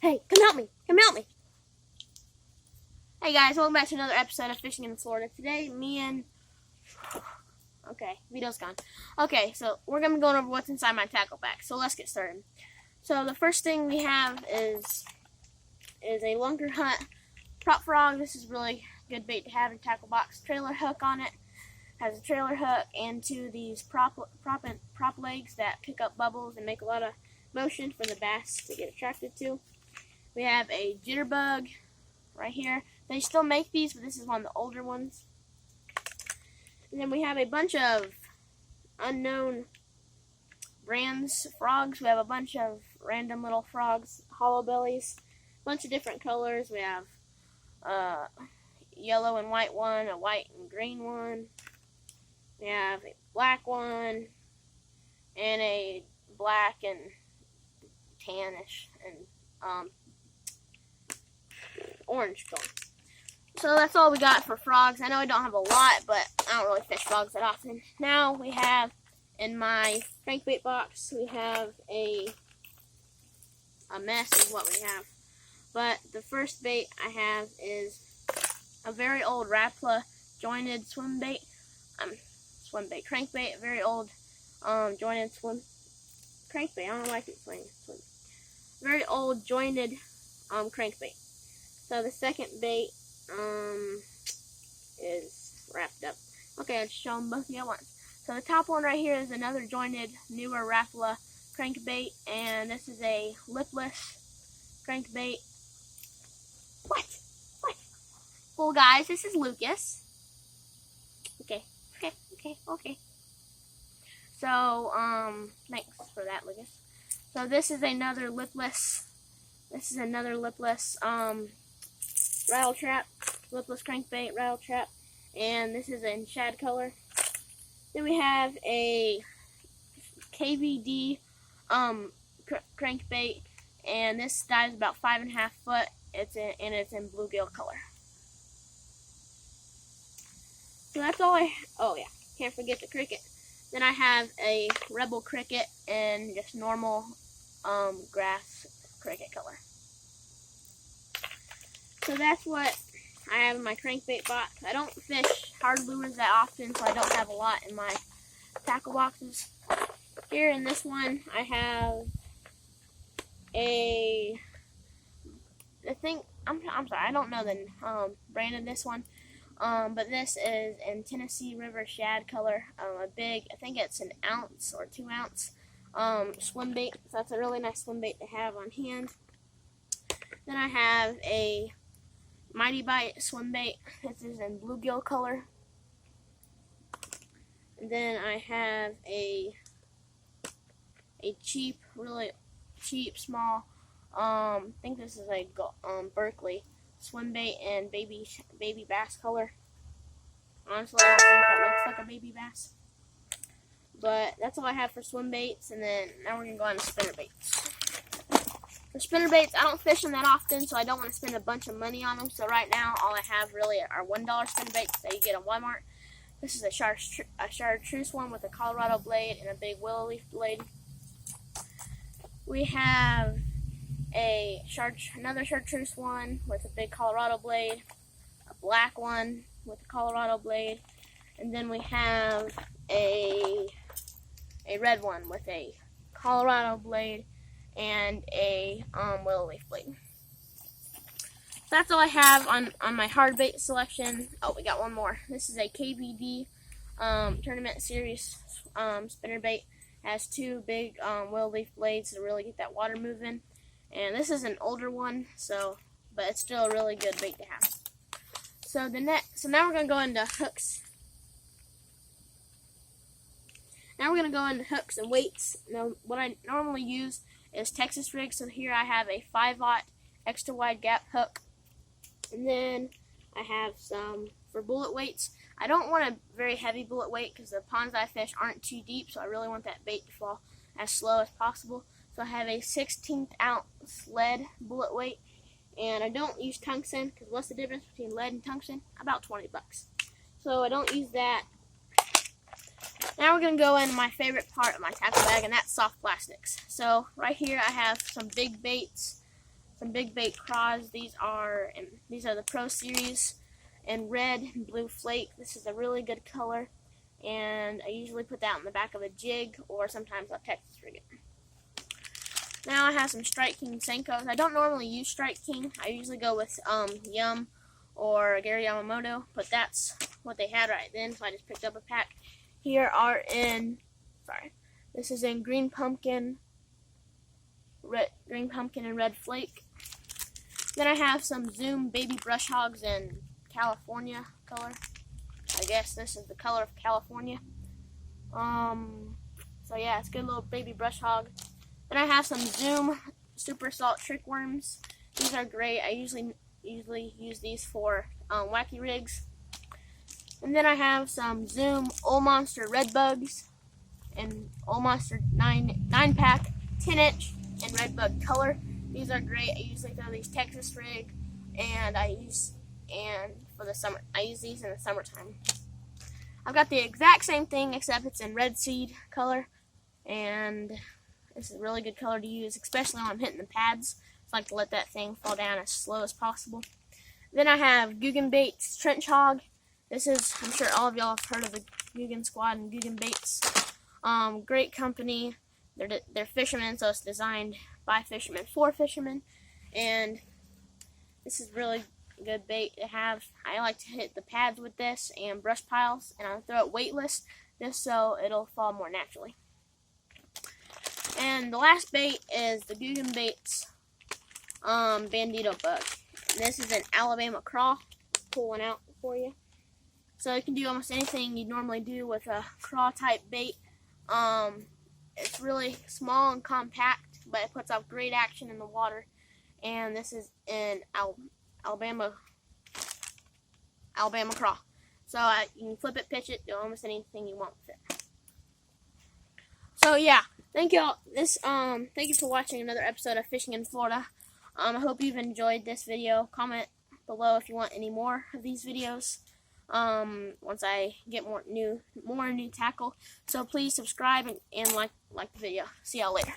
Hey, come help me. Come help me. Hey guys, welcome back to another episode of Fishing in Florida. Today, Okay, video's gone. Okay, so we're going to be going over what's inside my tackle bag. So let's get started. So the first thing we have is a Lunker Hunt prop frog. This is really good bait to have in tackle box. Trailer hook on it. Has a trailer hook and two of these prop legs that pick up bubbles and make a lot of motion for the bass to get attracted to. We have a jitterbug right here. They still make these, but this is one of the older ones. And then we have a bunch of unknown brands frogs. We have a bunch of random little frogs, hollow bellies, a bunch of different colors. We have a yellow and white one, a white and green one. We have a black one, and a black and tannish and orange color. So that's all we got for frogs. I know I don't have a lot, but I don't really fish frogs that often. Now we have, in my crankbait box, we have a mess of what we have. But the first bait I have is a very old Rapala jointed crankbait, a very old jointed crankbait. I don't know why I keep saying swim. Very old jointed crankbait. So the second bait is wrapped up. Okay, I'll show them both of you at once. So the top one right here is another jointed, newer Rapala crankbait, and this is a lipless crankbait. What? Well, guys, this is Lucas. Okay. So, thanks for that, Lucas. So this is another lipless. Rattle trap, lipless crankbait, rattle trap, and this is in shad color. Then we have a KVD crankbait, and this dives about 5.5 foot. It's in bluegill color. So that's all oh yeah, can't forget the cricket. Then I have a Rebel cricket and just normal grass cricket color. So that's what I have in my crankbait box. I don't fish hard lures that often, so I don't have a lot in my tackle boxes. Here in this one, I have I'm sorry, I don't know the brand of this one, but this is in Tennessee River shad color. A big, I think it's an ounce or 2 ounce swim bait. So that's a really nice swim bait to have on hand. Then I have a Mighty Bite swim bait. This is in bluegill color. And then I have a cheap, really cheap, small, I think this is a Berkeley swim bait in baby bass color. Honestly, I don't think that looks like a baby bass. But that's all I have for swim baits, and then now we're going to go on to spinner baits. For spinner baits, I don't fish them that often, so I don't want to spend a bunch of money on them. So right now, all I have really are $1 spinner baits that you get on Walmart. This is a chartreuse one with a Colorado blade and a big willow leaf blade. We have another chartreuse one with a big Colorado blade, a black one with a Colorado blade, and then we have a red one with a Colorado blade and a willow leaf blade. So that's all I have on my hard bait selection. Oh, we got one more. This is a KVD tournament series spinner bait. It has two big willow leaf blades to really get that water moving. And this is an older one, but it's still a really good bait to have. So now we're gonna go into hooks. Now we're gonna go into hooks and weights. Now what I normally use is Texas rig. So here I have a 5/0 extra wide gap hook, and then I have some for bullet weights. I don't want a very heavy bullet weight because the ponds I fish aren't too deep, so I really want that bait to fall as slow as possible. So I have a 1/16 ounce lead bullet weight, and I don't use tungsten because what's the difference between lead and tungsten? About 20 bucks. So I don't use that. Now we're going to go into my favorite part of my tackle bag, and that's soft plastics. So right here I have some big baits, some big bait craws. These are the Pro Series in red and blue flake. This is a really good color, and I usually put that on the back of a jig, or sometimes I'll Texas rig it. Now I have some Strike King Senkos. I don't normally use Strike King. I usually go with Yum or Gary Yamamoto, but that's what they had right then, so I just picked up a pack. Here are this is in green pumpkin and red flake. Then I have some Zoom baby brush hogs in California color. I guess this is the color of California. So yeah, it's a good little baby brush hog. Then I have some Zoom super salt trick worms. These are great. I usually use these for wacky rigs. And then I have some Zoom Old Monster red bugs and Old Monster 9-pack 10-inch in red bug color. These are great. I usually throw these Texas rig, and for the summer, I use these in the summertime. I've got the exact same thing, except it's in red seed color, and this is a really good color to use, especially when I'm hitting the pads. I like to let that thing fall down as slow as possible. Then I have Guggen Baits Trench Hog. This is, I'm sure all of y'all have heard of the Guggen Squad and Guggen Baits. Great company. They're fishermen, so it's designed by fishermen for fishermen. And this is really good bait to have. I like to hit the pads with this and brush piles, and I'll throw it weightless just so it'll fall more naturally. And the last bait is the Guggen Baits Bandito Bug. This is an Alabama craw. Pull one out for you. So you can do almost anything you'd normally do with a craw type bait. It's really small and compact, but it puts out great action in the water. And this is in Alabama craw. So you can flip it, pitch it, do almost anything you want with it. So yeah, thank you for watching another episode of Fishing in Florida. I hope you've enjoyed this video. Comment below if you want any more of these videos. Once I get more new tackle. So please subscribe and like the video. See y'all later.